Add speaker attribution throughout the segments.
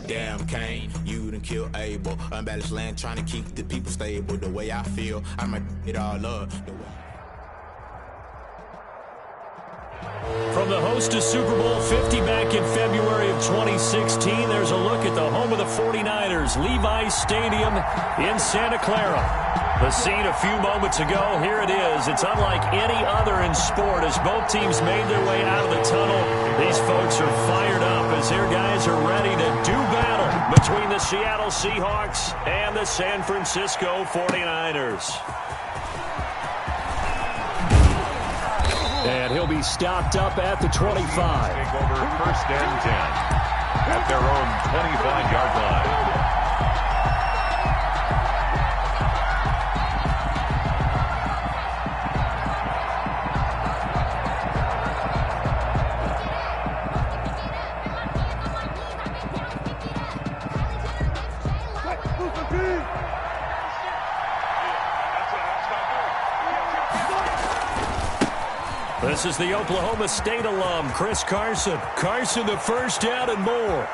Speaker 1: Damn, Kane, you done kill Abel. Unbalanced land, trying to keep the people stable. The way I feel, I might it all up.
Speaker 2: From the host to Super Bowl 50 back in February of 2016, there's a look at the home of the 49ers, Levi's Stadium in Santa Clara. The scene a few moments ago, here it is. It's unlike any other in sport as both teams made their way out of the tunnel. These folks are fired up as their guys are ready to do battle between the Seattle Seahawks and the San Francisco 49ers. And he'll be stopped up at the 25.
Speaker 3: Take over 1st and 10 at their own 25-yard line.
Speaker 2: This is the Oklahoma State alum, Chris Carson. Carson, the first down and more.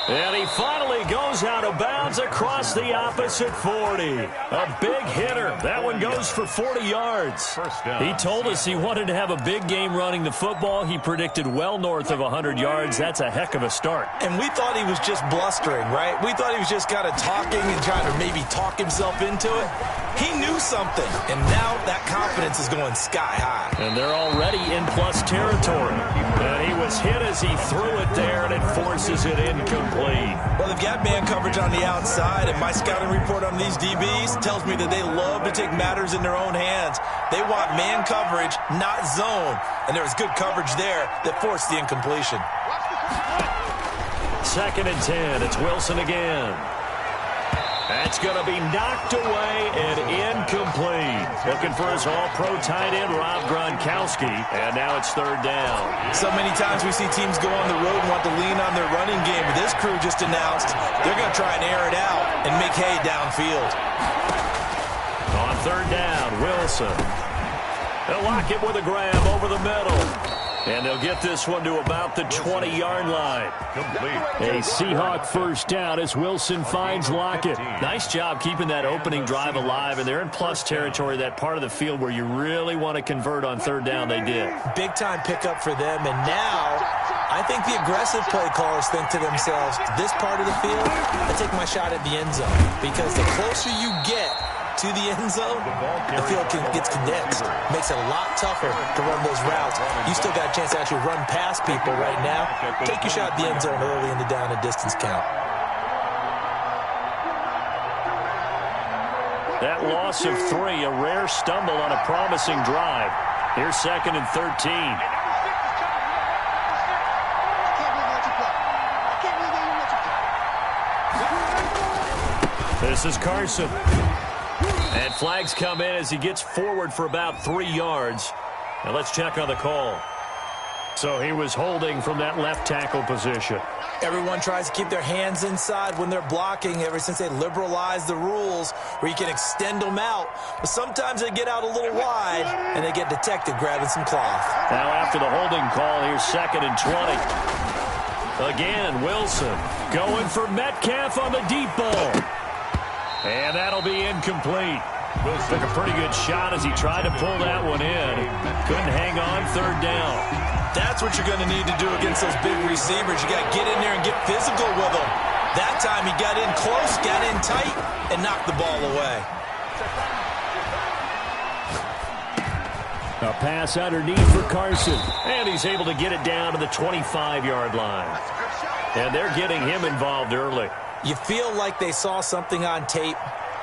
Speaker 2: And he finally goes out of bounds across the opposite 40. A big hitter. That one goes for 40 yards. He told us he wanted to have a big game running the football. He predicted well north of 100 yards. That's a heck of a start.
Speaker 4: And we thought he was just blustering, right? We thought he was just kind of talking and trying to maybe talk himself into it. He knew something, and now that confidence is going sky high.
Speaker 2: And they're already in plus territory. And he was hit as he threw it there, and it forces it incomplete.
Speaker 4: Well, they've got man coverage on the outside, and my scouting report on these DBs tells me that they love to take matters in their own hands. They want man coverage, not zone. And there was good coverage there that forced the incompletion.
Speaker 2: 2nd and 10. It's Wilson again. That's going to be knocked away and incomplete. Looking for his all-pro tight end, Rob Gronkowski. And now it's 3rd down.
Speaker 4: So many times we see teams go on the road and want to lean on their running game. But this crew just announced they're going to try and air it out and make hay downfield.
Speaker 2: On 3rd down, Wilson. They'll lock it with a grab over the middle. And they'll get this one to about the 20-yard line. A Seahawk first down as Wilson finds Lockett. Nice job keeping that opening drive alive, and they're in plus territory, that part of the field where you really want to convert on 3rd down. They did.
Speaker 4: Big-time pickup for them, and now I think the aggressive play callers think to themselves, this part of the field, I take my shot at the end zone, because the closer you get to the end zone, the field gets condensed. Makes it a lot tougher to run those routes. You still got a chance to actually run past people right now. Take your shot at the end zone early in the down and distance count.
Speaker 2: That loss of 3, a rare stumble on a promising drive. Here's 2nd and 13. This is Carson. And flags come in as he gets forward for about 3 yards. Now let's check on the call. So he was holding from that left tackle position.
Speaker 4: Everyone tries to keep their hands inside when they're blocking ever since they liberalized the rules where you can extend them out. But sometimes they get out a little wide and they get detected grabbing some cloth.
Speaker 2: Now after the holding call, here's 2nd and 20. Again, Wilson going for Metcalf on the deep ball. And that'll be incomplete. Wilson took a pretty good shot as he tried to pull that one in. Couldn't hang on 3rd down.
Speaker 4: That's what you're going to need to do against those big receivers. You got to get in there and get physical with them. That time he got in close, got in tight, and knocked the ball away.
Speaker 2: A pass underneath for Carson. And he's able to get it down to the 25-yard line. And they're getting him involved early.
Speaker 4: You feel like they saw something on tape,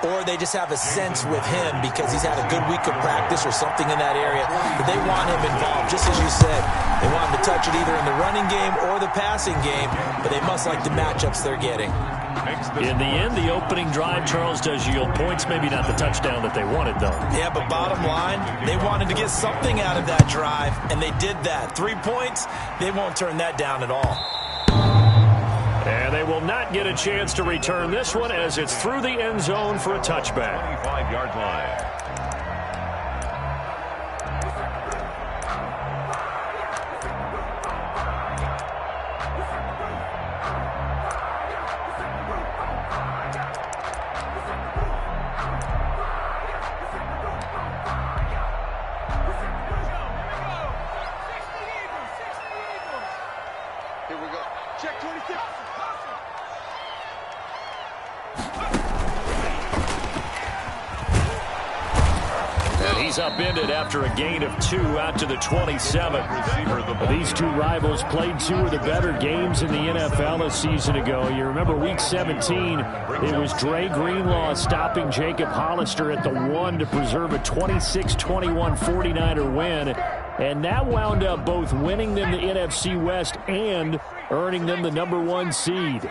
Speaker 4: or they just have a sense with him because he's had a good week of practice or something in that area. But they want him involved, just as you said. They want him to touch it either in the running game or the passing game, but they must like the matchups they're getting.
Speaker 2: In the end, the opening drive, Charles, does yield points. Maybe not the touchdown that they wanted, though.
Speaker 4: Yeah, but bottom line, they wanted to get something out of that drive, and they did that. 3 points, they won't turn that down at all.
Speaker 2: And they will not get a chance to return this one as it's through the end zone for a touchback.
Speaker 3: 25-yard line.
Speaker 5: Here we go. Check 26.
Speaker 2: And he's upended after a gain of 2 out to the 27. These two rivals played 2 of the better games in the NFL a season ago. You remember week 17, it was Dre Greenlaw stopping Jacob Hollister at the 1 to preserve a 26-21 49er win. And that wound up both winning them the NFC West and earning them the #1 seed.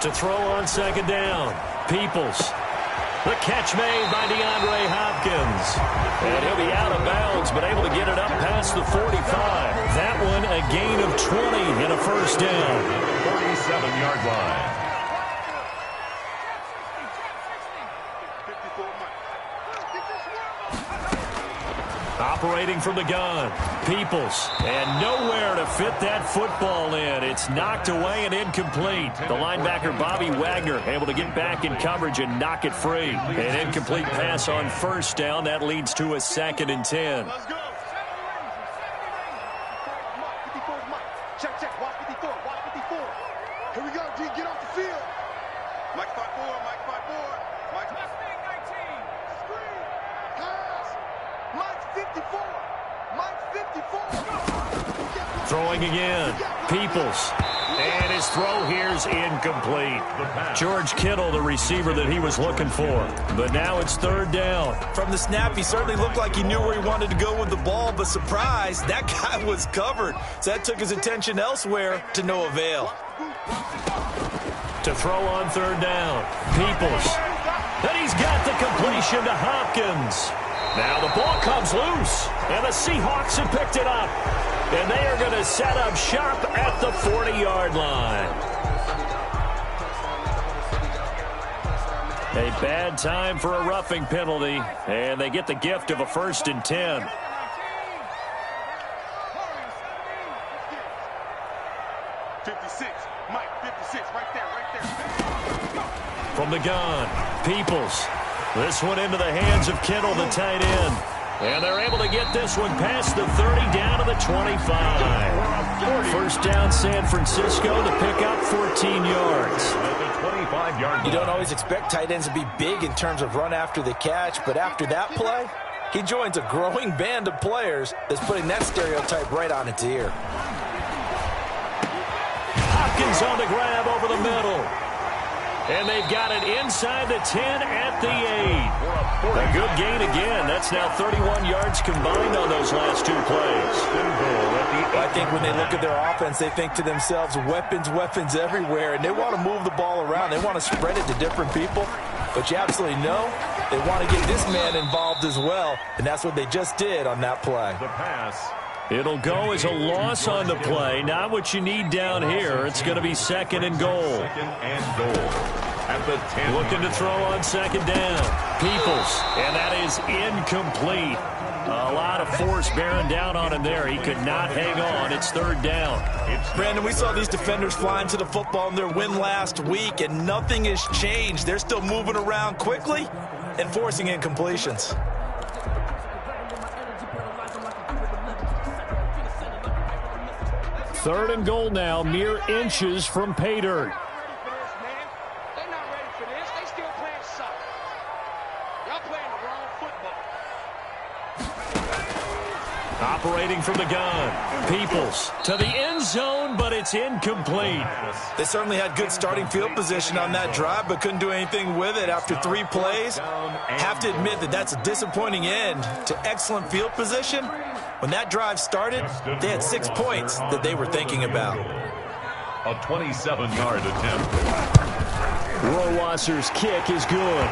Speaker 2: To throw on second down, Peoples. The catch made by DeAndre Hopkins. And he'll be out of bounds, but able to get it up past the 45. That one a gain of 20 and a first down.
Speaker 3: 47-yard line.
Speaker 2: Operating from the gun, Peoples, and nowhere to fit that football in. It's knocked away and incomplete. The linebacker, Bobby Wagner, able to get back in coverage and knock it free. An incomplete pass on first down. That leads to a 2nd and 10.
Speaker 5: Let's go. Check, check. Watch 54. Watch 54. Here we go, G. Get off the field. Mike 5-4. Mike 5-4. Mike 19. Screen. Pass. Mike 54. Mike 54.
Speaker 2: Throwing again, Peoples. And his throw here's incomplete. George Kittle, the receiver that he was looking for. But now it's 3rd down.
Speaker 4: From the snap, he certainly looked like he knew where he wanted to go with the ball, but surprise, that guy was covered. So that took his attention elsewhere to no avail.
Speaker 2: To throw on 3rd down, Peoples. And he's got the completion to Hopkins. Now the ball comes loose, and the Seahawks have picked it up. And they are going to set up shop at the 40-yard line. A bad time for a roughing penalty, and they get the gift of a 1st and 10. From the gun, Peoples. This one into the hands of Kittle, the tight end. And they're able to get this one past the 30 down to the 25. First down, San Francisco to pick up 14 yards.
Speaker 4: You don't always expect tight ends to be big in terms of run after the catch, but after that play, he joins a growing band of players that's putting that stereotype right on its ear.
Speaker 2: Hopkins on the grab over the middle. And they've got it inside the 10 at the 8. A good gain again. That's now 31 yards combined on those last 2 plays.
Speaker 4: I think when they look at their offense, they think to themselves, weapons, weapons everywhere, and they want to move the ball around. They want to spread it to different people. But you absolutely know they want to get this man involved as well, and that's what they just did on that play.
Speaker 3: The pass.
Speaker 2: It'll go as a loss on the play. Not what you need down here. It's going to be 2nd and goal.
Speaker 3: 2nd and goal. At the 10.
Speaker 2: Looking to throw on 2nd down. Peoples. And that is incomplete. A lot of force bearing down on him there. He could not hang on. It's 3rd down.
Speaker 4: Brandon, we saw these defenders flying to the football in their win last week, and nothing has changed. They're still moving around quickly and forcing incompletions.
Speaker 2: 3rd and goal now, mere inches from pay dirt.
Speaker 5: They're not ready for this. They still playing soccer. Y'all playing the wrong football.
Speaker 2: Operating from the gun, Peoples to the end zone, but it's incomplete.
Speaker 4: They certainly had good starting field position on that drive, but couldn't do anything with it after 3 plays. Have to admit that that's a disappointing end to excellent field position. When that drive started, they had 6 points that they were thinking about.
Speaker 3: A 27-yard attempt.
Speaker 2: Rohrwasser's kick is good.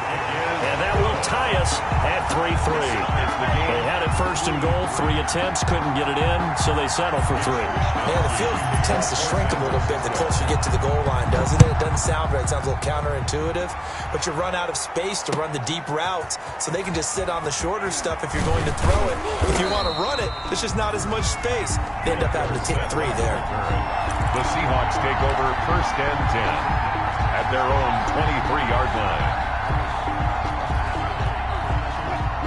Speaker 2: And that will tie us at 3-3. They had it 1st and goal, 3 attempts, couldn't get it in, so they settle for 3.
Speaker 4: Yeah, the field tends to shrink a little bit the closer you get to the goal line, doesn't it? It doesn't sound right. It sounds a little counterintuitive. But you run out of space to run the deep routes, so they can just sit on the shorter stuff if you're going to throw it. If you want to run it, there's just not as much space. They end up having to take 3 there.
Speaker 3: The Seahawks take over 1st and 10 at their own 23-yard line.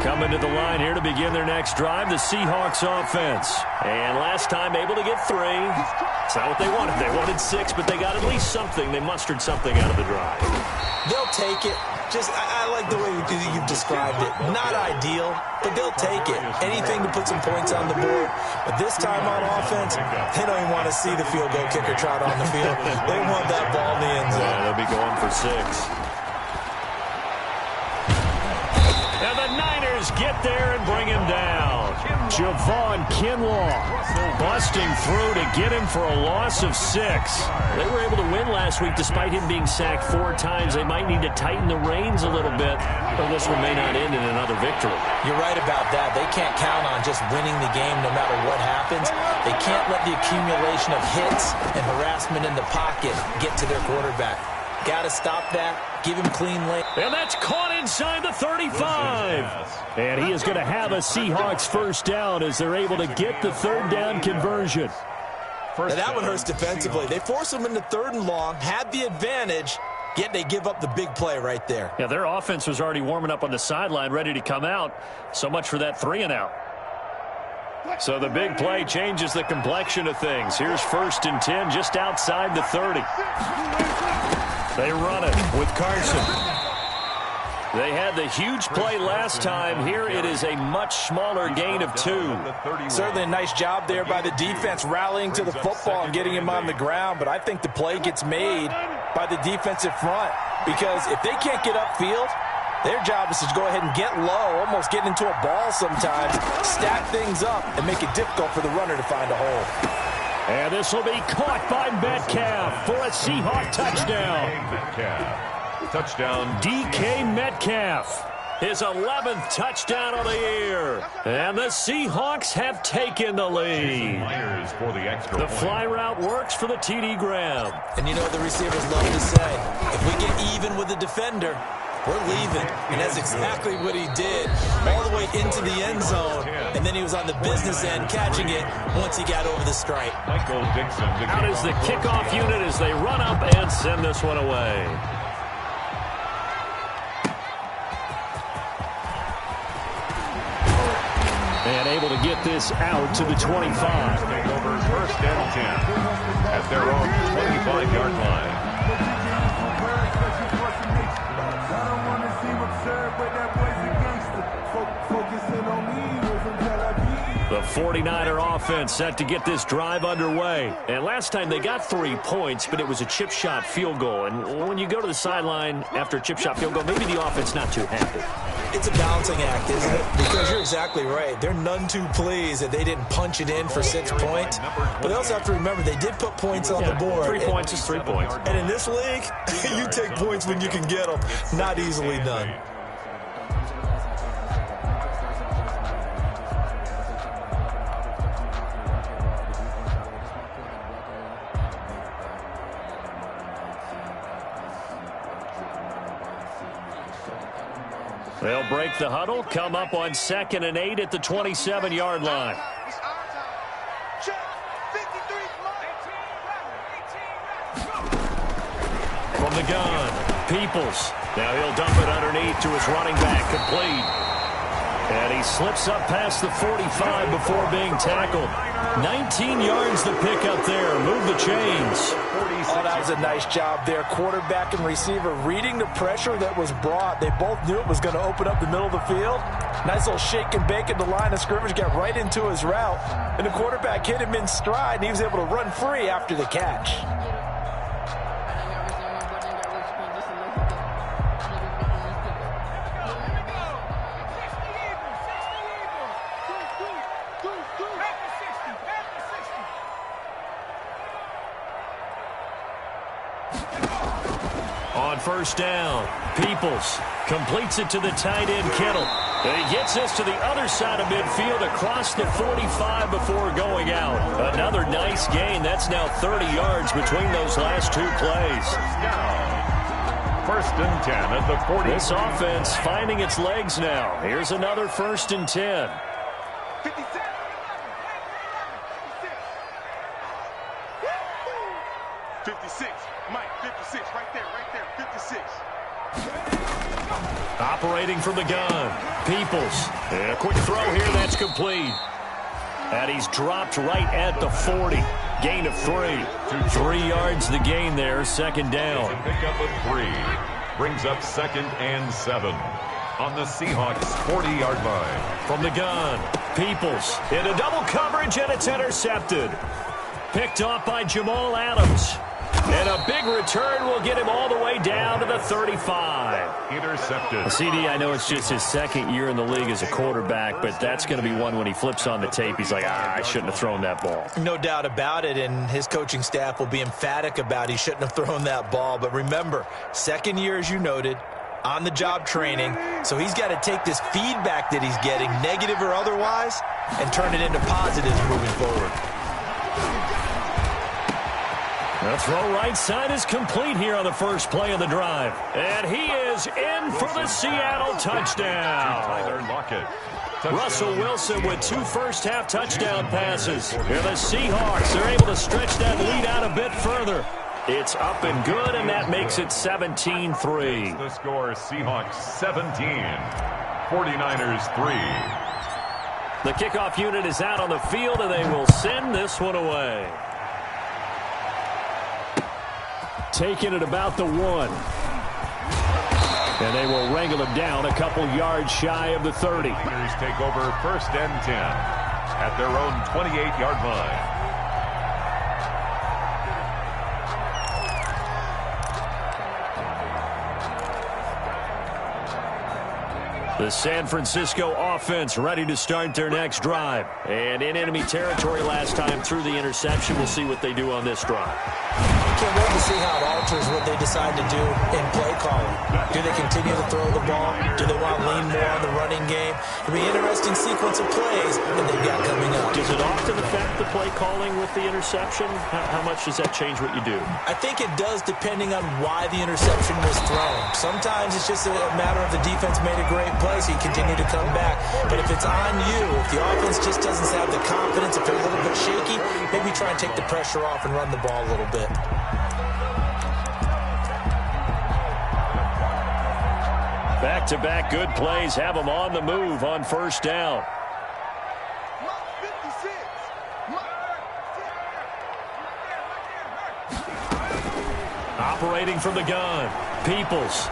Speaker 2: Coming to the line here to begin their next drive, the Seahawks offense. And last time able to get 3. It's not what they wanted. They wanted 6, but they got at least something. They mustered something out of the drive.
Speaker 4: They'll take it. Just, I like the way you've described it. Not ideal, but they'll take it. Anything to put some points on the board. But this time on offense, they don't even want to see the field goal kicker trot on the field. They want that ball in the end zone.
Speaker 2: Yeah, they'll be going for 6. And the Niners get there and bring him down. Javon Kinlaw busting through to get him for a loss of 6. They were able to win last week despite him being sacked 4 times. They might need to tighten the reins a little bit, or this one may not end in another victory.
Speaker 4: You're right about that. They can't count on just winning the game no matter what happens. They can't let the accumulation of hits and harassment in the pocket get to their quarterback. Got to stop that. Give him clean lane.
Speaker 2: And that's caught inside the 35. And he is going to have a Seahawks first down as they're able to get the 3rd down conversion.
Speaker 4: Now that one hurts defensively. They force him into 3rd and long, had the advantage, yet they give up the big play right there.
Speaker 2: Yeah, their offense was already warming up on the sideline, ready to come out. So much for that 3 and out. So the big play changes the complexion of things. Here's 1st and 10 just outside the 30. They run it with Carson. They had the huge play last time. Here it is a much smaller gain of 2.
Speaker 4: Certainly a nice job there by the defense rallying to the football and getting him on the ground. But I think the play gets made by the defensive front, because if they can't get upfield, their job is to go ahead and get low, almost get into a ball sometimes, stack things up, and make it difficult for the runner to find a hole.
Speaker 2: And this will be caught by Metcalf for a Seahawk touchdown.
Speaker 3: Touchdown.
Speaker 2: DK Metcalf, his 11th touchdown of the year. And the Seahawks have taken the lead. The fly route works for the TD Graham.
Speaker 4: And you know the receivers love to say, if we get even with the defender, we're leaving. And that's exactly what he did, all the way into the end zone. And then he was on the business end catching it once he got over the stripe.
Speaker 2: Out is the kickoff unit as they run up and send this one away. And able to get this out to the 25.
Speaker 3: Over 1st and 10 at their own 25-yard line.
Speaker 2: The 49er offense set to get this drive underway. And last time they got 3 points, but it was a chip shot field goal. And when you go to the sideline after a chip shot field goal, maybe the offense not too happy.
Speaker 4: It's a balancing act, isn't it? Because you're exactly right. They're none too pleased that they didn't punch it in for 6 points. But they also have to remember they did put points on the board.
Speaker 2: 3 points is 3 points.
Speaker 4: And in this league, you take points when you can get them. Not easily done.
Speaker 2: They'll break the huddle, come up on 2nd and 8 at the 27-yard line. From the gun, Peoples. Now he'll dump it underneath to his running back, complete. And he slips up past the 45 before being tackled. 19 yards to pick up there. Move the chains.
Speaker 4: Oh, that was a nice job there. Quarterback and receiver reading the pressure that was brought. They both knew it was going to open up the middle of the field. Nice little shake and bake at the line of scrimmage. Got right into his route. And the quarterback hit him in stride, and he was able to run free after the catch.
Speaker 2: On 1st down, Peoples completes it to the tight end, Kittle. And he gets this to the other side of midfield across the 45 before going out. Another nice gain. That's now 30 yards between those last 2 plays.
Speaker 3: 1st and 10 at the 40.
Speaker 2: This offense finding its legs now. Here's another 1st and 10.
Speaker 5: 56, Mike, 56, right there, 56.
Speaker 2: Operating from the gun, Peoples. And a quick throw here, that's complete. And he's dropped right at the 40. Gain of 3. 3 yards the gain there, second down.
Speaker 3: Pick up of 3. Brings up 2nd and 7 on the Seahawks 40-yard line.
Speaker 2: From the gun, Peoples into double coverage, and it's intercepted. Picked off by Jamal Adams. And a big return will get him all the way down to the 35.
Speaker 3: Intercepted.
Speaker 2: CD, I know it's just his 2nd year in the league as a quarterback, but that's going to be one when he flips on the tape. He's like, I shouldn't have thrown that ball.
Speaker 4: No doubt about it, and his coaching staff will be emphatic about he shouldn't have thrown that ball. But remember, 2nd year, as you noted, on-the-job training, so he's got to take this feedback that he's getting, negative or otherwise, and turn it into positives moving forward.
Speaker 2: The throw right side is complete here on the first play of the drive. And he is in for the Seattle touchdown.
Speaker 3: Tyler Lockett.
Speaker 2: Russell Wilson with 2 first-half touchdown passes. And the Seahawks are able to stretch that lead out a bit further. It's up and good, and that makes it 17-3.
Speaker 3: The score, Seahawks 17, 49ers 3.
Speaker 2: The kickoff unit is out on the field, and they will send this one away. Taking it about the 1. And they will wrangle him down a couple yards shy of the 30.
Speaker 3: Niners take over 1st and 10 at their own 28-yard line.
Speaker 2: The San Francisco offense ready to start their next drive. And in enemy territory last time through the interception. We'll see what they do on this drive.
Speaker 4: Can't wait to see how it alters what they decide to do in play calling. Do they continue to throw the ball? Do they want to lean more on the running game? It'll be an interesting sequence of plays that they've got coming up.
Speaker 2: Does it often affect the play calling with the interception? How much does that change what you do?
Speaker 4: I think it does, depending on why the interception was thrown. Sometimes it's just a matter of the defense made a great play, so you continue to come back. But if it's on you, if the offense just doesn't have the confidence, if they're a little bit shaky, maybe try and take the pressure off and run the ball a little bit.
Speaker 2: Back-to-back good plays have them on the move on first down. Operating from the gun, Peoples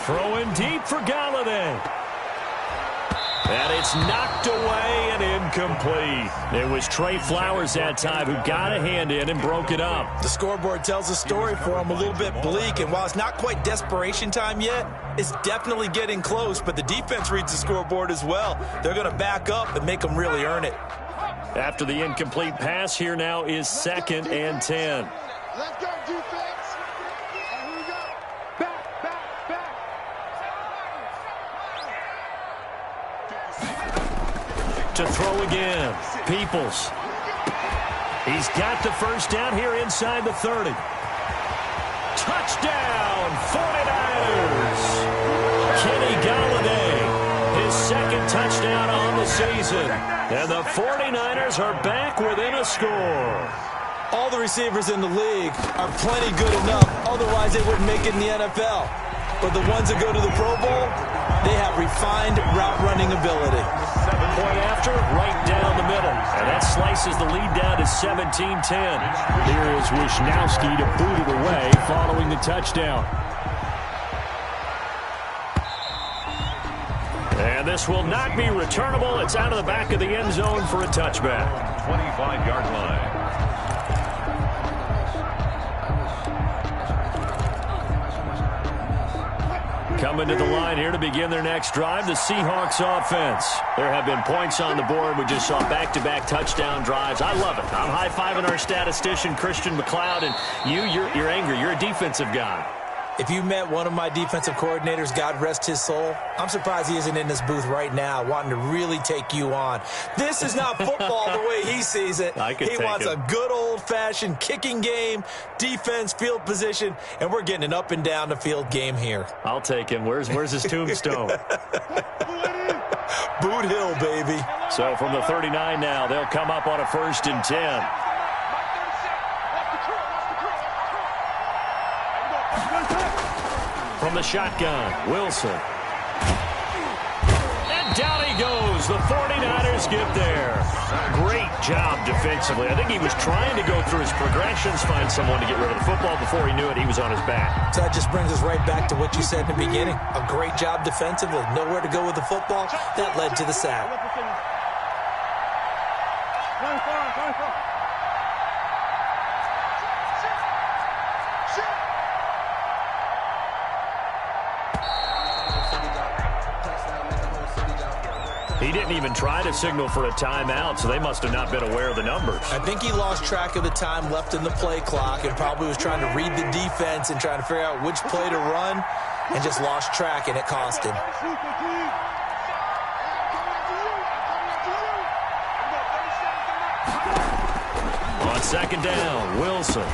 Speaker 2: throwing deep for Galladay. And it's knocked away and incomplete. It was Trey Flowers that time who got a hand in and broke it up.
Speaker 4: The scoreboard tells a story for him, a little bit bleak, and while it's not quite desperation time yet, it's definitely getting close, but the defense reads the scoreboard as well. They're going to back up and make them really earn it.
Speaker 2: After the incomplete pass, here now is 2nd and 10.
Speaker 5: Let's go, defense. Here we go. Back.
Speaker 2: To throw again, Peoples. He's got the first down here inside the 30. Touchdown, 49ers. Kenny Galladay, his 2nd touchdown on the season. And the 49ers are back within a score.
Speaker 4: All the receivers in the league are plenty good enough, otherwise they wouldn't make it in the NFL. But the ones that go to the Pro Bowl, they have refined route running ability.
Speaker 2: 7-point after, right down the middle. And that slices the lead down to 17-10. Here is Wisnowski to boot it away following the touchdown. And this will not be returnable. It's out of the back of the end zone for a touchback.
Speaker 3: 25-yard line.
Speaker 2: Coming to the line here to begin their next drive, the Seahawks offense. There have been points on the board. We just saw back-to-back touchdown drives. I love it. I'm high-fiving our statistician, Christian McLeod, and you're angry. You're a defensive guy.
Speaker 4: If you met one of my defensive coordinators, God rest his soul, I'm surprised he isn't in this booth right now wanting to really take you on. This is not football the way he sees it. He wants a good old-fashioned kicking game, defense, field position, and we're getting an up-and-down-the-field game here.
Speaker 2: I'll take him. Where's his tombstone?
Speaker 4: Boot Hill, baby.
Speaker 2: So from the 39 now, they'll come up on a 1st and 10. From the shotgun, Wilson. And down he goes. The 49ers get there. Great job defensively. I think he was trying to go through his progressions, find someone to get rid of the football. Before he knew it, he was on his back.
Speaker 4: So that just brings us right back to what you said in the beginning. A great job defensively. Nowhere to go with the football. That led to the sack.
Speaker 2: He didn't even try to signal for a timeout, so they must have not been aware of the numbers.
Speaker 4: I think he lost track of the time left in the play clock and probably was trying to read the defense and trying to figure out which play to run and just lost track, and it cost him.
Speaker 2: On second down, Wilson.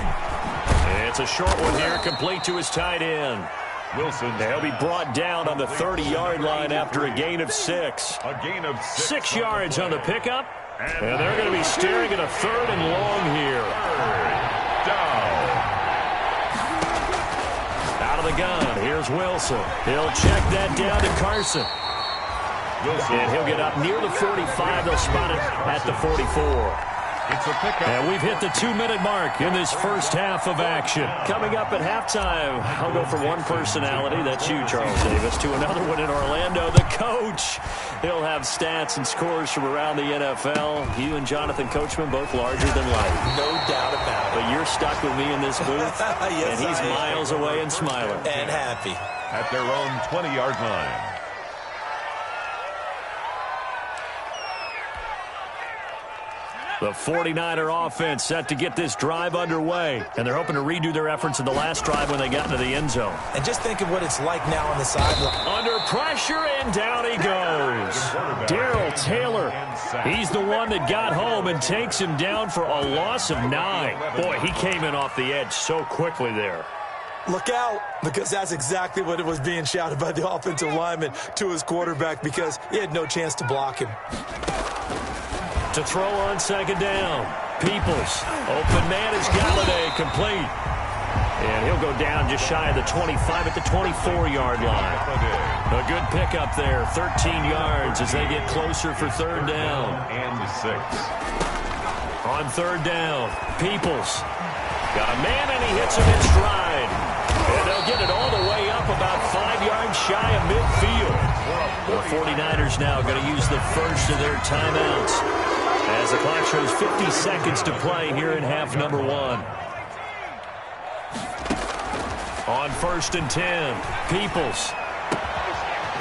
Speaker 2: It's a short one here, complete to his tight end. Wilson. He'll be brought down on the 30-yard line after a gain of 6.
Speaker 3: A gain of 6.
Speaker 2: 6 yards on the pickup. And they're going to be staring at a 3rd and long here.
Speaker 3: Down.
Speaker 2: Out of the gun, here's Wilson. He'll check that down to Carson.
Speaker 3: Wilson.
Speaker 2: And he'll get up near the 45. They'll spot it at the 44.
Speaker 3: It's a pickup.
Speaker 2: And we've hit the 2-minute mark in this first half of action. Coming up at halftime, I'll go from one personality, that's you, Charles Davis, to another one in Orlando, the coach. He'll have stats and scores from around the NFL. You and Jonathan Coachman, both larger than life.
Speaker 4: No doubt about it.
Speaker 2: But you're stuck with me in this booth,
Speaker 4: yes,
Speaker 2: and he's miles away and smiling.
Speaker 4: And happy.
Speaker 3: At their own 20-yard line.
Speaker 2: The 49er offense set to get this drive underway, and they're hoping to redo their efforts in the last drive when they got into the end zone.
Speaker 4: And just think of what it's like now on the sideline.
Speaker 2: Under pressure, and down he goes. Darrell Taylor, he's the one that got home and takes him down for a loss of 9. Boy, he came in off the edge so quickly there.
Speaker 4: Look out, because that's exactly what it was being shouted by the offensive lineman to his quarterback, because he had no chance to block him.
Speaker 2: To throw on second down, Peoples. Open man is Galladay, complete. And he'll go down just shy of the 25 at the 24-yard line. A good pickup there, 13 yards as they get closer for 3rd down.
Speaker 3: And 6.
Speaker 2: On 3rd down, Peoples. Got a man, and he hits him in stride. And they'll get it all the way up about 5 yards shy of midfield. The 49ers now going to use the first of their timeouts as the clock shows 50 seconds to play here in half number 1. On 1st and 10, Peoples.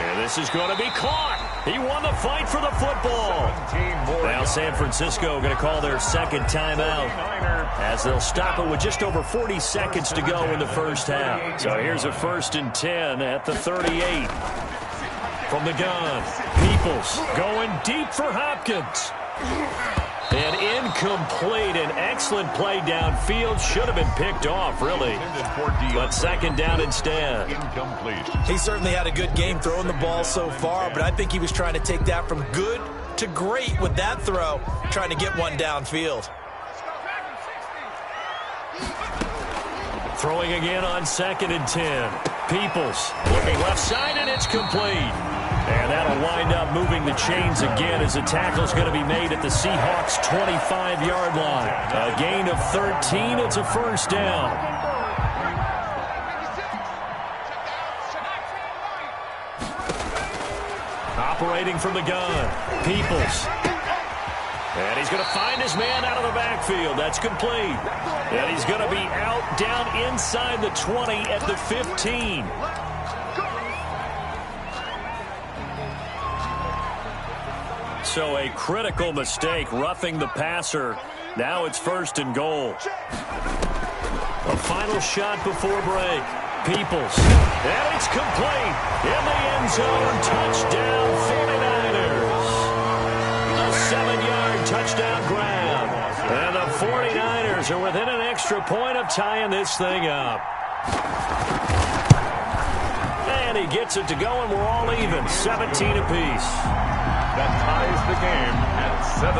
Speaker 2: And this is going to be caught. He won the fight for the football. Now San Francisco going to call their second timeout as they'll stop it with just over 40 seconds to go in the first half. So here's a 1st and 10 at the 38. From the gun, Peoples going deep for Hopkins. And incomplete. An excellent play downfield. Should have been picked off, really. But second down instead.
Speaker 3: Incomplete.
Speaker 4: He certainly had a good game throwing the ball so far, but I think he was trying to take that from good to great with that throw, trying to get one downfield.
Speaker 2: Throwing again on 2nd and 10. Peoples looking left side, and it's complete. And that'll wind up moving the chains again as the tackle's going to be made at the Seahawks' 25-yard line. A gain of 13. It's a 1st down. Operating from the gun, Peoples. And he's going to find his man out of the backfield. That's complete. And he's going to be out down inside the 20 at the 15. So a critical mistake, roughing the passer. Now it's 1st and goal. A final shot before break. Peoples. And it's complete. In the end zone. Touchdown, 49ers. A 7-yard touchdown grab. And the 49ers are within an extra point of tying this thing up. And he gets it to go, and we're all even. 17 apiece.
Speaker 3: That ties the game at 17.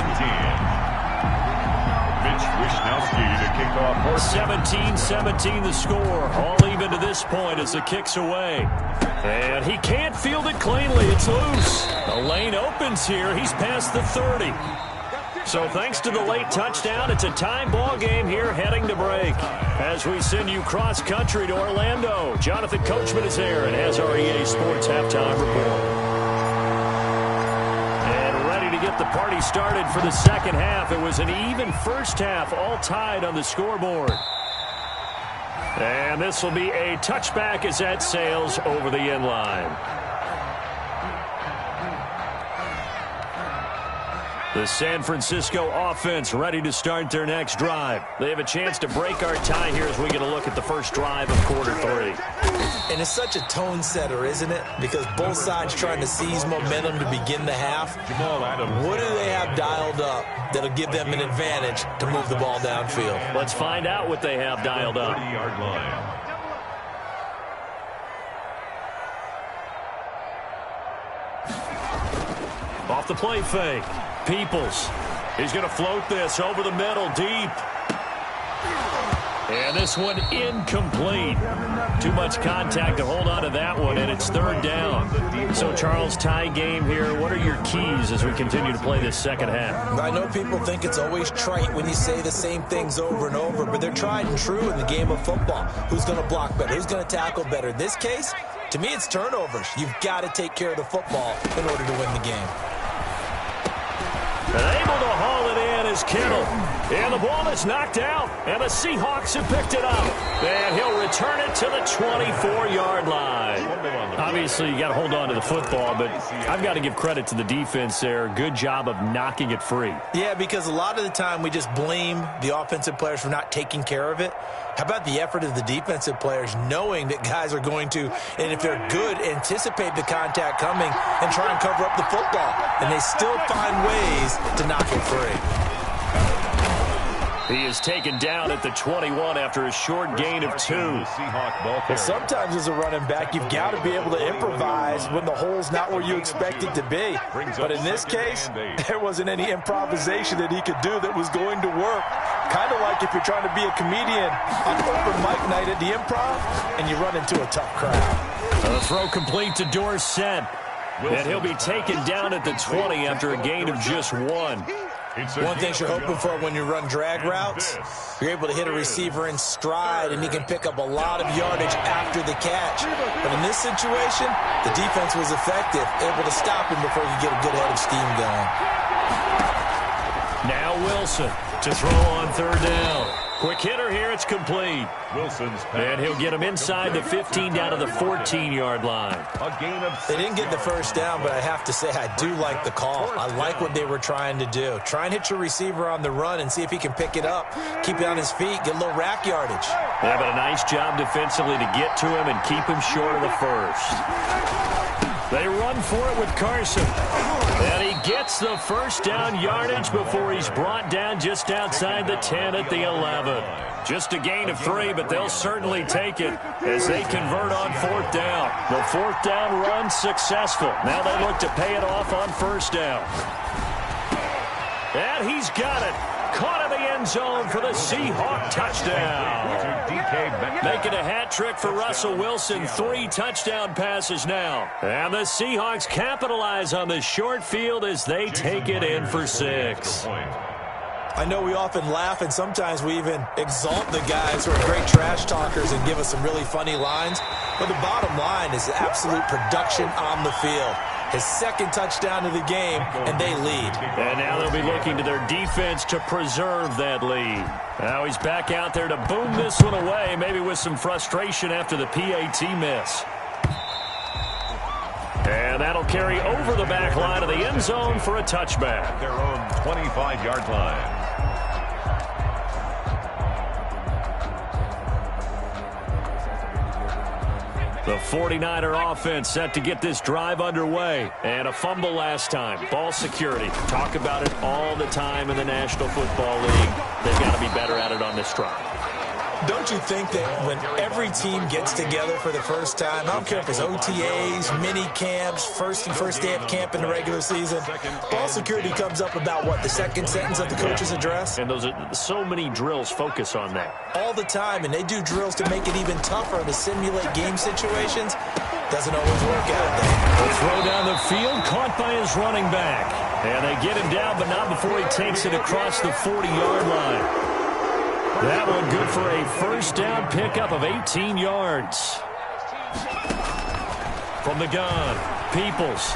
Speaker 3: Mitch Wisnowski to kick off.
Speaker 2: 17-17 the score. All even to this point as the kick's away. And he can't field it cleanly. It's loose. The lane opens here. He's past the 30. So thanks to the late touchdown, it's a tie ball game here heading to break. As we send you cross-country to Orlando, Jonathan Coachman is there and has our EA Sports halftime report. And ready to get the party started for the second half. It was an even first half, all tied on the scoreboard. And this will be a touchback as that sails over the end line. The San Francisco offense ready to start their next drive. They have a chance to break our tie here as we get a look at the first drive of quarter 3.
Speaker 4: And it's such a tone setter, isn't it? Because both sides trying to seize momentum to begin the half. What do they have dialed up that'll give them an advantage to move the ball downfield?
Speaker 2: Let's find out what they have dialed up.
Speaker 3: 30-yard line.
Speaker 2: Off the play fake. Peoples. He's going to float this over the middle, deep. And this one incomplete. Too much contact to hold on to that one, and it's third down. So, Charles, tie game here. What are your keys as we continue to play this second half?
Speaker 4: I know people think it's always trite when you say the same things over and over, but they're tried and true in the game of football. Who's going to block better? Who's going to tackle better? In this case, to me, it's turnovers. You've got to take care of the football in order to win the game.
Speaker 2: And able to haul it in is Kittle. And the ball is knocked out, and the Seahawks have picked it up. And he'll return it to the 24-yard line. Obviously, you got to hold on to the football, but I've got to give credit to the defense there. Good job of knocking it free.
Speaker 4: Yeah, because a lot of the time we just blame the offensive players for not taking care of it. How about the effort of the defensive players knowing that guys are going to, and if they're good, anticipate the contact coming and try and cover up the football. And they still find ways to knock it free.
Speaker 2: He is taken down at the 21 after a short gain of 2.
Speaker 4: Well, sometimes as a running back, you've got to be able to improvise when the hole's not where you expect it to be. But in this case, there wasn't any improvisation that he could do that was going to work. Kind of like if you're trying to be a comedian on open mic night at the Improv and you run into a tough crowd.
Speaker 2: The throw complete to Dorsett. And he'll be taken down at the 20 after a gain of just 1.
Speaker 4: One thing you're hoping for when you run drag routes, you're able to hit a receiver in stride, and he can pick up a lot of yardage after the catch. But in this situation, the defense was effective, able to stop him before he could get a good head of steam going.
Speaker 2: Now Wilson to throw on third down. Quick hitter here, it's complete.
Speaker 3: Wilson's pass.
Speaker 2: And he'll get him inside the 15 down to the 14-yard line.
Speaker 3: A gain of 6.
Speaker 4: They didn't get the first down, but I have to say I do like the call. I like what they were trying to do. Try and hit your receiver on the run and see if he can pick it up. Keep it on his feet, get a little rack yardage.
Speaker 2: Yeah, but a nice job defensively to get to him and keep him short of the first. They run for it with Carson. And he gets the first down yardage before he's brought down just outside the 10 at the 11. Just a gain of 3, but they'll certainly take it as they convert on fourth down. The fourth down run successful. Now they look to pay it off on first down. And he's got it. Caught in the end zone for the Seahawk touchdown. Making a hat trick for Russell Wilson. 3 touchdown passes now. And the Seahawks capitalize on the short field as they take it in for 6.
Speaker 4: I know we often laugh, and sometimes we even exalt the guys who are great trash talkers and give us some really funny lines. But the bottom line is the absolute production on the field. His second touchdown of the game, and they lead.
Speaker 2: And now they'll be looking to their defense to preserve that lead. Now he's back out there to boom this one away, maybe with some frustration after the PAT miss. And that'll carry over the back line of the end zone for a touchback.
Speaker 3: Their own 25-yard line.
Speaker 2: The 49er offense set to get this drive underway. And a fumble last time. Ball security. Talk about it all the time in the National Football League. They've got to be better at it on this drive.
Speaker 4: Don't you think that when every team gets together for the first time, I don't care if it's OTAs, mini camps, first day of camp in the regular season, ball security comes up about, what, the second sentence of the coach's address?
Speaker 2: And those are so many drills focus on that.
Speaker 4: All the time, and they do drills to make it even tougher to simulate game situations. Doesn't always work out there.
Speaker 2: The throw down the field, caught by his running back. And they get him down, but not before he takes it across the 40-yard line. That one good for a first down pickup of 18 yards. From the gun, Peoples.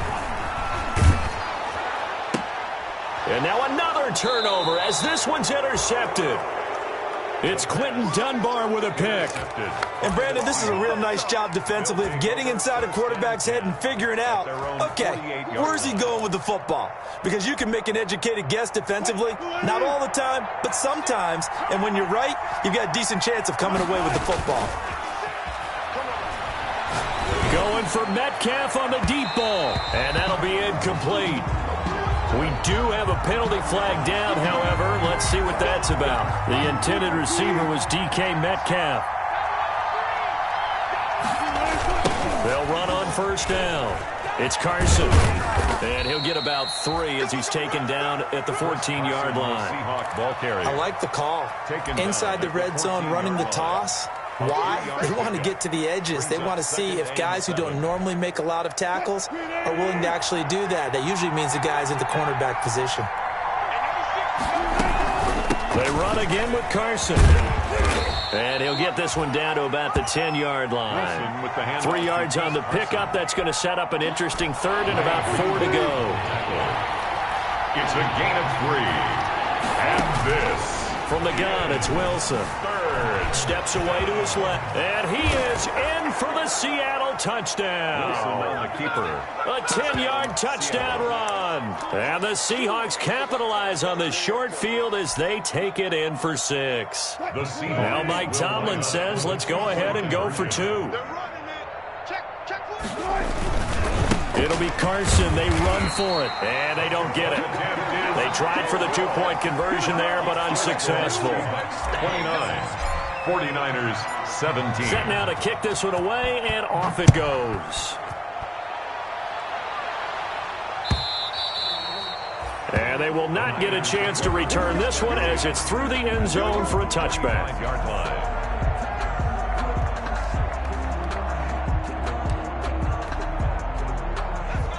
Speaker 2: And now another turnover as this one's intercepted. It's Quentin Dunbar with a pick.
Speaker 4: And, Brandon, this is a real nice job defensively of getting inside a quarterback's head and figuring out, okay, where's he going with the football? Because you can make an educated guess defensively, not all the time, but sometimes. And when you're right, you've got a decent chance of coming away with the football.
Speaker 2: Going for Metcalf on the deep ball. And that'll be incomplete. We do have a penalty flag down, however. Let's see what that's about. The intended receiver was DK Metcalf. They'll run on first down. It's Carson. And he'll get about 3 as he's taken down at the 14-yard line.
Speaker 4: I like the call. Inside the red zone, running the toss. Why? They want to get to the edges. They want to see if guys who don't normally make a lot of tackles are willing to actually do that. That usually means the guy's in the cornerback position.
Speaker 2: They run again with Carson. And he'll get this one down to about the 10-yard line. 3 yards on the pickup. That's going to set up an interesting third and about 4 to go.
Speaker 3: It's a gain of 3. And this.
Speaker 2: From the gun, it's Wilson. Steps away to his left. And he is in for the Seattle touchdown.
Speaker 3: Wilson on the keeper.
Speaker 2: A 10-yard touchdown run. And the Seahawks capitalize on the short field as they take it in for 6. Now Mike Tomlin says, let's go ahead and go for 2. It'll be Carson. They run for it. And they don't get it. They tried for the 2-point conversion there, but unsuccessful.
Speaker 3: 29. 49ers 17.
Speaker 2: Set now to kick this one away, and off it goes. And they will not get a chance to return this one as it's through the end zone for a touchback.
Speaker 3: 5-yard line.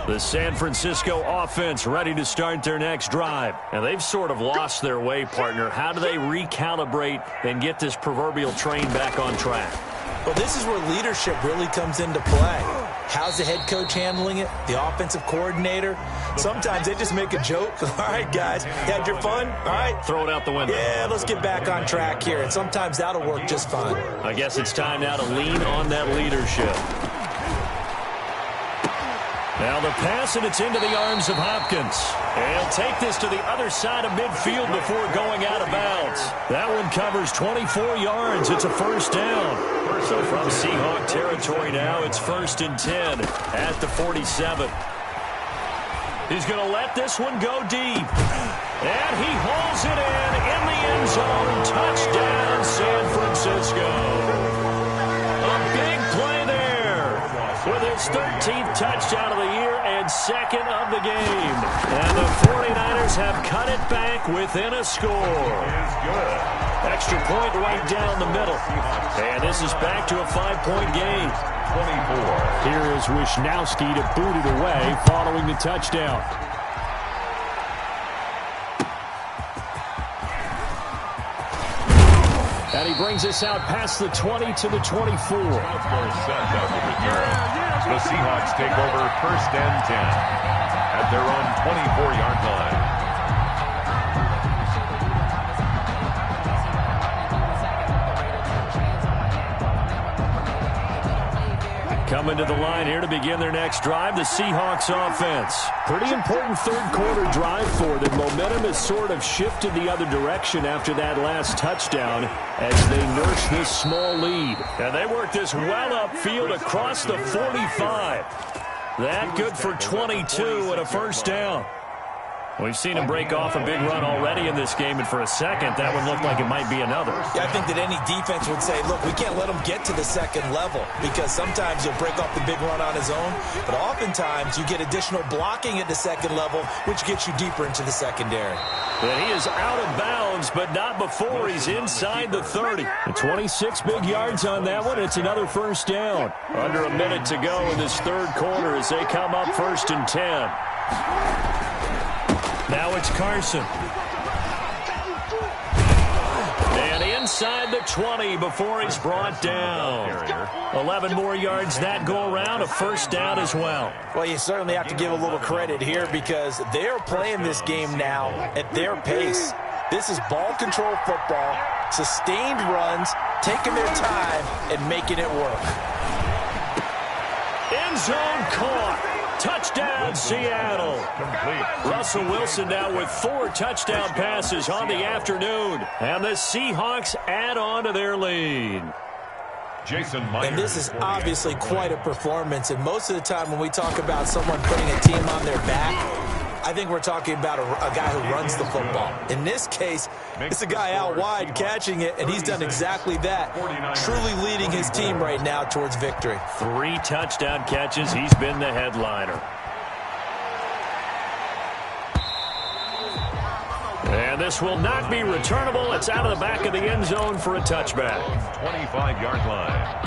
Speaker 2: The San Francisco offense ready to start their next drive. And they've sort of lost their way, partner. How do they recalibrate and get this proverbial train back on track?
Speaker 4: Well, this is where leadership really comes into play. How's the head coach handling it? The offensive coordinator? Sometimes they just make a joke. All right, guys, had your fun? All right.
Speaker 2: Throw it out the window.
Speaker 4: Yeah, let's get back on track here. And sometimes that'll work just fine.
Speaker 2: I guess it's time now to lean on that leadership. Now the pass, and it's into the arms of Hopkins. And he'll take this to the other side of midfield before going out of bounds. That one covers 24 yards. It's a first down. So from Seahawk territory now, it's 1st and 10 at the 47. He's going to let this one go deep. And he hauls it in the end zone. Touchdown, San Francisco. A big play there with his 13th touchdown of the year and 2nd of the game. And the 49ers have cut it back within a score. Extra point right down the middle. And this is back to a 5-point game.
Speaker 3: 24.
Speaker 2: Here is Wisnowski to boot it away following the touchdown. And he brings us out past the 20 to the 24.
Speaker 3: The Seahawks take over 1st and 10 at their own 24-yard line.
Speaker 2: Coming to the line here to begin their next drive, the Seahawks offense. Pretty important third-quarter drive for them. Momentum has sort of shifted the other direction after that last touchdown as they nurse this small lead. And they work this well upfield across the 45. That good for 22 and a first down. We've seen him break off a big run already in this game, and for a second, that one looked like it might be another.
Speaker 4: Yeah, I think that any defense would say, look, we can't let him get to the second level, because sometimes he'll break off the big run on his own, but oftentimes you get additional blocking at the second level, which gets you deeper into the secondary.
Speaker 2: And he is out of bounds, but not before he's inside the 30. 26 big yards on that one. It's another first down. Under a minute to go in this third quarter as they come up 1st and 10. Now it's Carson. And inside the 20 before he's brought down. 11 more yards that go around, a first down as well.
Speaker 4: Well, you certainly have to give a little credit here because they're playing this game now at their pace. This is ball control football, sustained runs, taking their time and making it work.
Speaker 2: End zone caught. Touchdown, Seattle. Russell Wilson now with 4 touchdown passes on the afternoon. And the Seahawks add on to their lead.
Speaker 4: And this is obviously quite a performance. And most of the time when we talk about someone putting a team on their back, I think we're talking about a guy who runs the football. In this case, it's a guy out wide catching it, and he's done exactly that, truly leading his team right now towards victory.
Speaker 2: 3 touchdown catches. He's been the headliner. And this will not be returnable. It's out of the back of the end zone for a touchback.
Speaker 3: 25-yard line.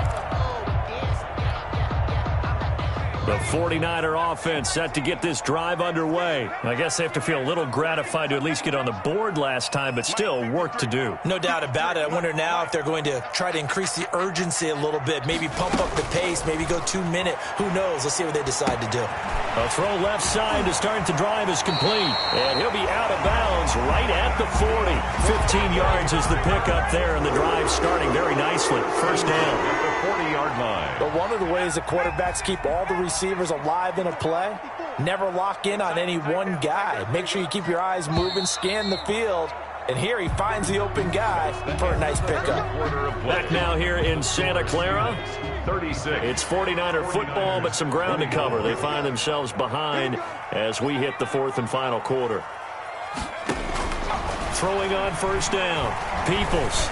Speaker 2: The 49er offense set to get this drive underway. I guess they have to feel a little gratified to at least get on the board last time, but still work to do.
Speaker 4: No doubt about it. I wonder now if they're going to try to increase the urgency a little bit, maybe pump up the pace, maybe go 2-minute. Who knows? Let's see what they decide to do.
Speaker 2: A throw left side to start the drive is complete. And he'll be out of bounds right at the 40. 15 yards is the pickup there, and the drive starting very nicely. First down.
Speaker 3: At the 40-yard line.
Speaker 4: But one of the ways the quarterbacks keep all the receivers alive in a play, never lock in on any one guy. Make sure you keep your eyes moving, scan the field. And here he finds the open guy for a nice pickup.
Speaker 2: Back now here in Santa Clara.
Speaker 3: 36.
Speaker 2: It's 49er football, but some ground to cover. They find themselves behind as we hit the 4th and final quarter. Throwing on first down. Peoples.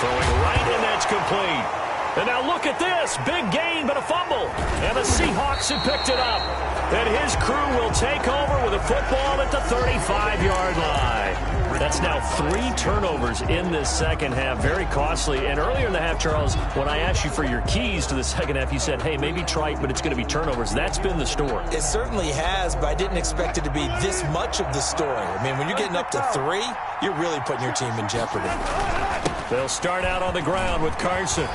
Speaker 2: Throwing right, and that's complete. And now look at this. Big gain, but a fumble. And the Seahawks have picked it up. And his crew will take over with a football at the 35-yard line. That's now 3 turnovers in this second half. Very costly. And earlier in the half, Charles, when I asked you for your keys to the second half, you said, hey, maybe trite, but it's going to be turnovers. That's been the story.
Speaker 4: It certainly has, but I didn't expect it to be this much of the story. I mean, when you're getting up to 3, you're really putting your team in jeopardy.
Speaker 2: They'll start out on the ground with Carson.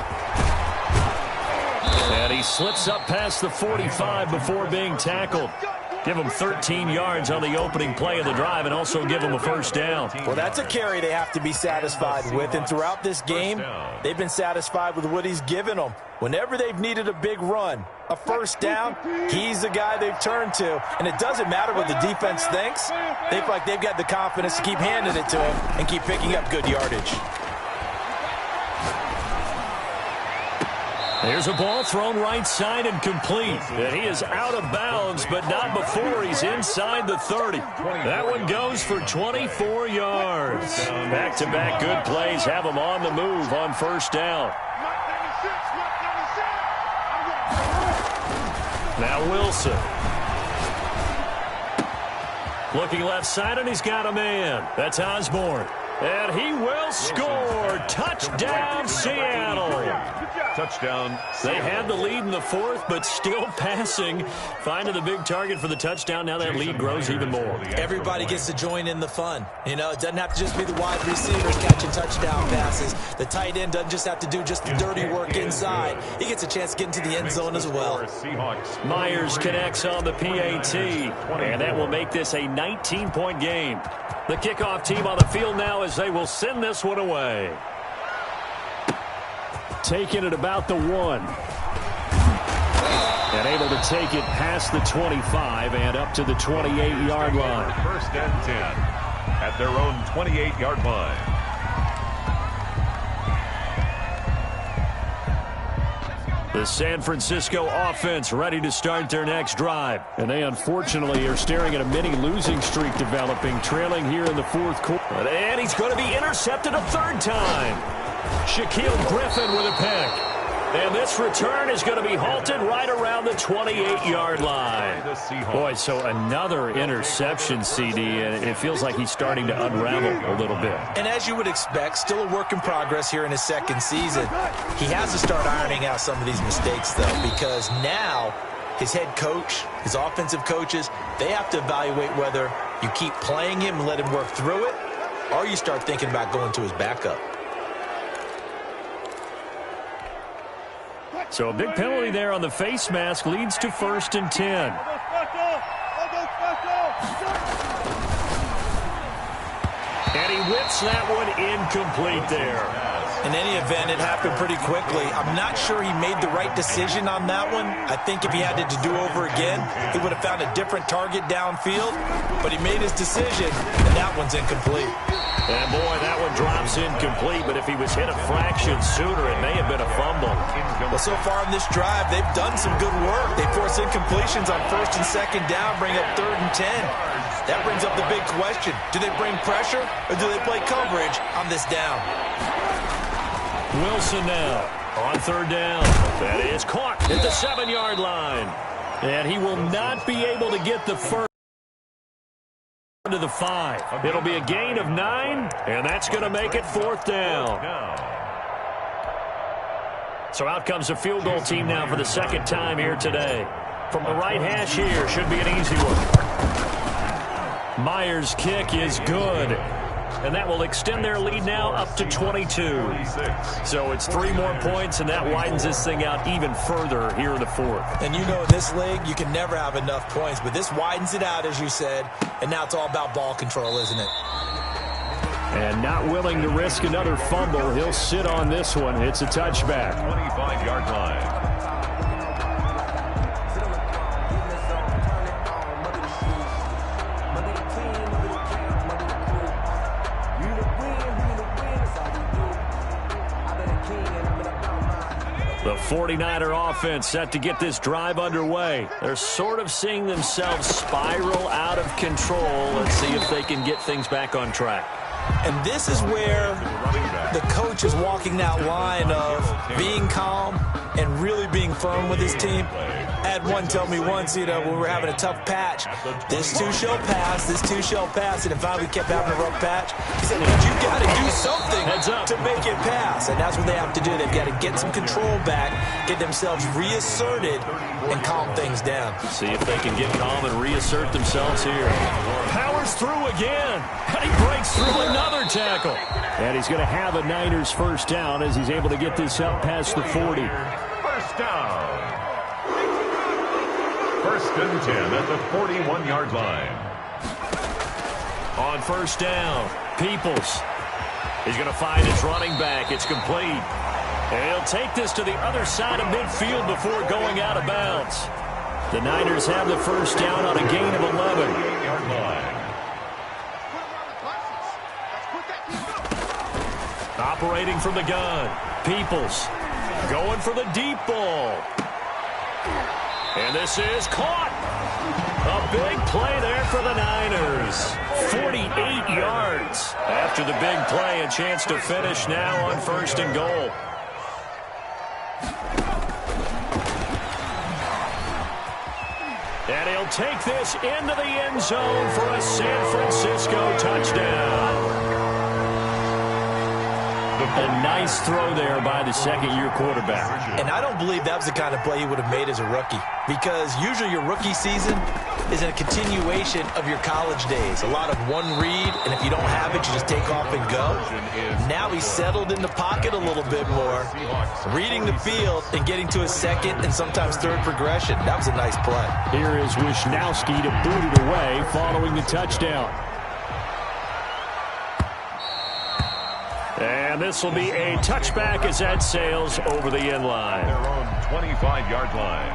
Speaker 2: And he slips up past the 45 before being tackled. Give him 13 yards on the opening play of the drive and also give him a first down.
Speaker 4: Well, that's a carry they have to be satisfied with. And throughout this game, they've been satisfied with what he's given them. Whenever they've needed a big run, a first down, he's the guy they've turned to. And it doesn't matter what the defense thinks. They feel like they've got the confidence to keep handing it to him and keep picking up good yardage.
Speaker 2: There's a ball thrown right side and complete. And he is out of bounds, but not before he's inside the 30. That one goes for 24 yards. Back-to-back good plays have him on the move on first down. Now Wilson. Looking left side, and he's got a man. That's Osborne. And he will score. Touchdown, Seattle.
Speaker 3: Touchdown.
Speaker 2: They had the lead in the 4th, but still passing. Finding the big target for the touchdown. Now that lead grows even more.
Speaker 4: Everybody gets to join in the fun. You know, it doesn't have to just be the wide receivers catching touchdown passes. The tight end doesn't just have to do just the dirty work inside. He gets a chance to get into the end zone as well.
Speaker 2: Myers connects on the PAT, and that will make this a 19-point game. The kickoff team on the field now as they will send this one away. Taking it about the 1. And able to take it past the 25 and up to the 28-yard line.
Speaker 3: 1st and 10 at their own 28-yard line.
Speaker 2: The San Francisco offense ready to start their next drive. And they unfortunately are staring at a mini losing streak developing, trailing here in the fourth quarter. And he's going to be intercepted a third time. Shaquille Griffin with a pick. And this return is going to be halted right around the 28-yard line. Boy, so another interception, CD, and it feels like he's starting to unravel a little bit.
Speaker 4: And as you would expect, still a work in progress here in his second season. He has to start ironing out some of these mistakes, though, because now his head coach, his offensive coaches, they have to evaluate whether you keep playing him and let him work through it, or you start thinking about going to his backup.
Speaker 2: So a big penalty there on the face mask leads to 1st and 10. And he whips that one incomplete there.
Speaker 4: In any event, it happened pretty quickly. I'm not sure he made the right decision on that one. I think if he had to do over again, he would have found a different target downfield. But he made his decision, and that one's incomplete.
Speaker 2: And, boy, that one drops incomplete, but if he was hit a fraction sooner, it may have been a fumble.
Speaker 4: Well, so far in this drive, they've done some good work. They force incompletions on 1st and 2nd down, bring up 3rd and 10. That brings up the big question. Do they bring pressure, or do they play coverage on this down?
Speaker 2: Wilson now on 3rd down. That is caught at the 7-yard line. And he will not be able to get the first to the 5. It'll be a gain of 9, and that's going to make it 4th down. So out comes the field goal team now for the second time here today. From the right hash here, should be an easy one. Myers' kick is good. And that will extend their lead now up to 22. So it's 3 more points, and that widens this thing out even further here in the 4th.
Speaker 4: And you know in this league, you can never have enough points, but this widens it out, as you said, and now it's all about ball control, isn't it?
Speaker 2: And not willing to risk another fumble, he'll sit on this one. It's a touchback.
Speaker 3: 25-yard line.
Speaker 2: The 49er offense set to get this drive underway. They're sort of seeing themselves spiral out of control. Let's see if they can get things back on track.
Speaker 4: And this is where the coach is walking that line of being calm and really being firm with his team. I had one tell me once, when we were having a tough patch, this too shall pass, this too shall pass, and if we kept having a rough patch, he said, but you got to do something to make it pass, and that's what they have to do. They've got to get some control back, get themselves reasserted, and calm things down.
Speaker 2: See if they can get calm and reassert themselves here. Powers through again, and he breaks through another tackle. And he's going to have a Niners first down as he's able to get this up past the 40.
Speaker 3: First down. 1st and 10 at the 41-yard line.
Speaker 2: On 1st down, Peoples. He's going to find his running back. It's complete. And he'll take this to the other side of midfield before going out of bounds. The Niners have the first down on a gain of 11.
Speaker 3: 8-yard line.
Speaker 2: Operating from the gun, Peoples going for the deep ball. And this is caught. A big play there for the Niners. 48 yards. After the big play, a chance to finish now on 1st and goal. And he'll take this into the end zone for a San Francisco touchdown. A nice throw there by the second-year quarterback.
Speaker 4: And I don't believe that was the kind of play he would have made as a rookie, because usually your rookie season is a continuation of your college days. A lot of one read, and if you don't have it, you just take off and go. Now he's settled in the pocket a little bit more, reading the field and getting to his second and sometimes third progression. That was a nice play.
Speaker 2: Here is Wisnowski to boot it away following the touchdown. And this will be a touchback as that sails over the end line.
Speaker 3: Their own 25-yard line.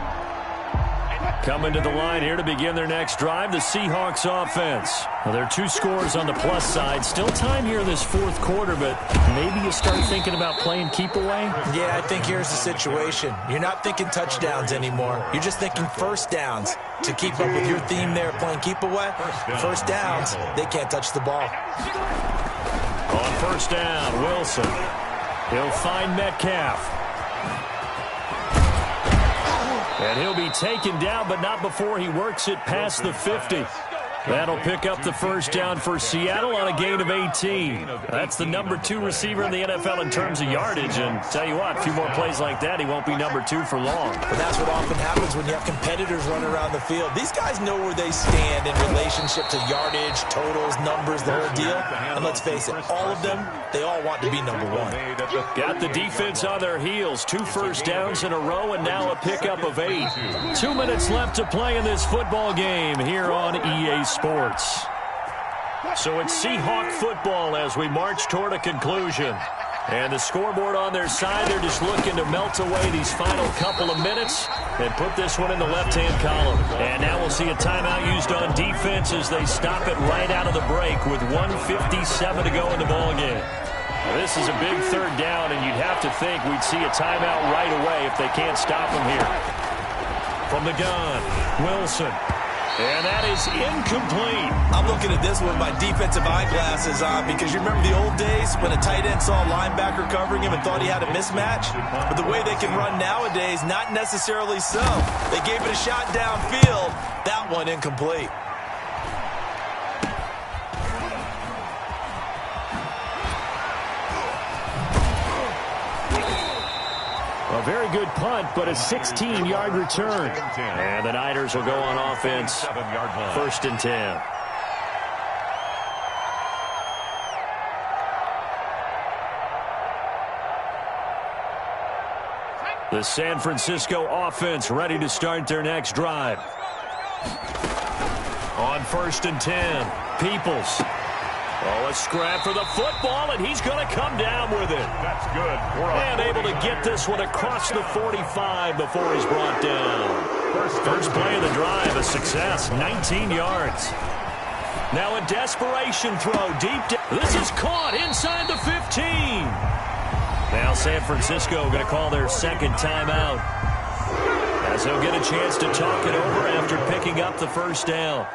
Speaker 2: Coming to the line here to begin their next drive, the Seahawks offense. Well, there are 2 scores on the plus side. Still time here in this fourth quarter, but maybe you start thinking about playing keep away?
Speaker 4: Yeah, I think here's the situation. You're not thinking touchdowns anymore. You're just thinking first downs. To keep up with your theme there, playing keep away, first downs, they can't touch the ball.
Speaker 2: On first down, Wilson. He'll find Metcalf. And he'll be taken down, but not before he works it past the 50. That'll pick up the first down for Seattle on a gain of 18. That's the number 2 receiver in the NFL in terms of yardage. And tell you what, a few more plays like that, he won't be number 2 for long.
Speaker 4: But that's what often happens when you have competitors running around the field. These guys know where they stand in relationship to yardage, totals, numbers, the whole deal. And let's face it, all of them, they all want to be number 1.
Speaker 2: Got the defense on their heels. 2 first downs in a row and now a pickup of 8. 2 minutes left to play in this football game here on EA Sports. So it's Seahawk football as we march toward a conclusion. And the scoreboard on their side, they're just looking to melt away these final couple of minutes and put this one in the left-hand column. And now we'll see a timeout used on defense as they stop it right out of the break with 1:57 to go in the ballgame. This is a big third down, and you'd have to think we'd see a timeout right away if they can't stop them here. From the gun, Wilson. And that is incomplete.
Speaker 4: I'm looking at this with my defensive eyeglasses on because you remember the old days when a tight end saw a linebacker covering him and thought he had a mismatch? But the way they can run nowadays, not necessarily so. They gave it a shot downfield. That one incomplete.
Speaker 2: A very good punt, but a 16-yard return. And the Niners will go on offense. First and 10. The San Francisco offense ready to start their next drive. On first and 10, Peoples. Oh, a scrap for the football, and he's going to come down with it.
Speaker 3: That's good.
Speaker 2: And able to get this one across the 45 before he's brought down. First play of the drive, a success, 19 yards. Now a desperation throw deep down. This is caught inside the 15. Now San Francisco going to call their second timeout, as they'll get a chance to talk it over after picking up the first down.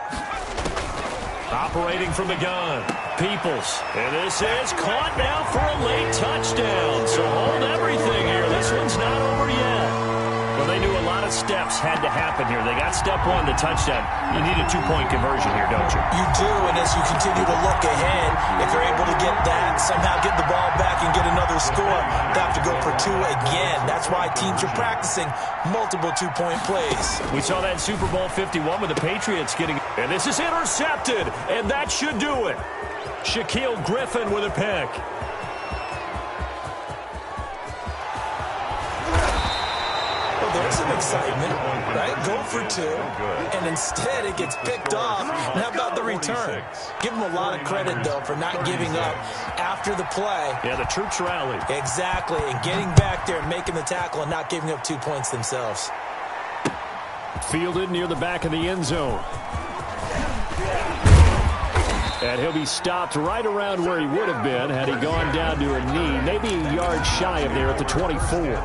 Speaker 2: Operating from the gun, Peoples. And this is caught now for a late touchdown. So hold everything here. This one's not over yet. Well, they knew a lot of steps had to happen here. They got step 1, the touchdown. You need a 2-point conversion here, don't you?
Speaker 4: You do, and as you continue to look ahead, if they're able to get that, somehow get the ball back and get another score, they have to go for 2 again. That's why teams are practicing multiple 2-point plays.
Speaker 2: We saw that in Super Bowl 51 with the Patriots getting... And this is intercepted, and that should do it. Shaquille Griffin with a pick.
Speaker 4: Well, there's some excitement, right? Go for 2, and instead it gets picked off. And how about the return? Give them a lot of credit, though, for not giving up after the play.
Speaker 2: Yeah, the troops rallied.
Speaker 4: Exactly, and getting back there and making the tackle and not giving up 2 points themselves.
Speaker 2: Fielded near the back of the end zone. And he'll be stopped right around where he would have been had he gone down to a knee, maybe a yard shy of there at the 24.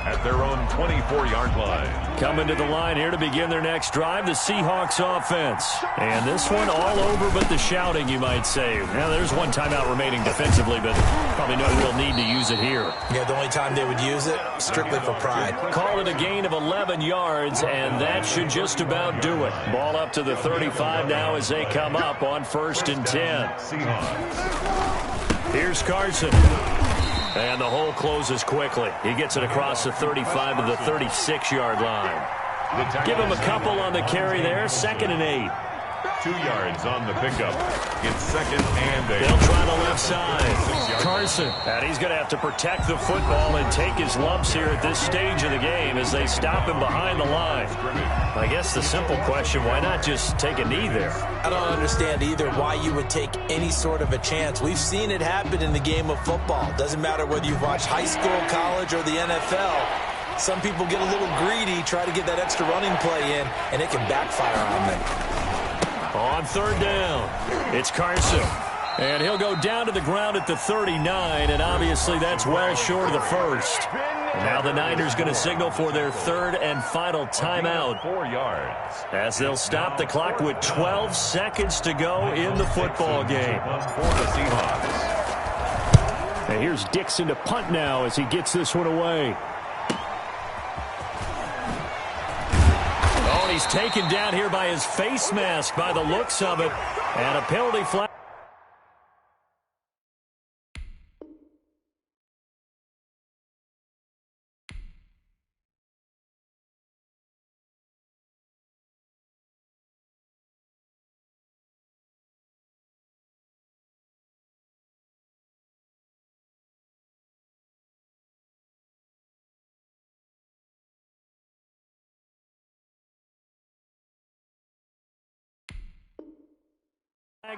Speaker 3: At their own 24-yard line.
Speaker 2: Coming to the line here to begin their next drive, the Seahawks offense. And this one all over but the shouting, you might say. Now, there's one timeout remaining defensively, but probably no real need to use it here.
Speaker 4: Yeah, the only time they would use it, strictly for pride.
Speaker 2: Call it a gain of 11 yards, and that should just about do it. Ball up to the 35 now as they come up on first and 10. Here's Carson. And the hole closes quickly. He gets it across the 35 to the 36-yard line. Give him a couple on the carry there. 2nd and 8.
Speaker 3: 2 yards on the pickup. It's 2nd and 8.
Speaker 2: They'll try the left side. Carson. And he's going to have to protect the football and take his lumps here at this stage of the game as they stop him behind the line. I guess the simple question, why not just take a knee there?
Speaker 4: I don't understand either why you would take any sort of a chance. We've seen it happen in the game of football. Doesn't matter whether you've watched high school, college, or the NFL. Some people get a little greedy, try to get that extra running play in, and it can backfire on them.
Speaker 2: On third down, it's Carson. And he'll go down to the ground at the 39, and obviously that's well short of the first. Now the Niners going to signal for their third and final timeout,
Speaker 3: 4 yards,
Speaker 2: as they'll stop the clock with 12 seconds to go in the football game.
Speaker 3: For the Seahawks.
Speaker 2: And here's Dixon to punt now as he gets this one away. Oh, and he's taken down here by his face mask by the looks of it, and a penalty flag.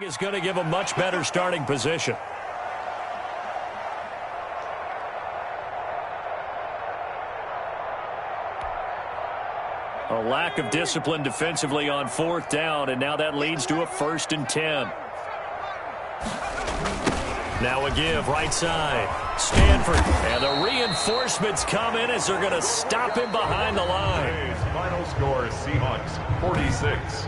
Speaker 2: Is going to give a much better starting position. A lack of discipline defensively on fourth down, and now that leads to a 1st and 10. Now a give right side. Stanford, and the reinforcements come in as they're going to stop him behind the line.
Speaker 3: Final score, Seahawks 46,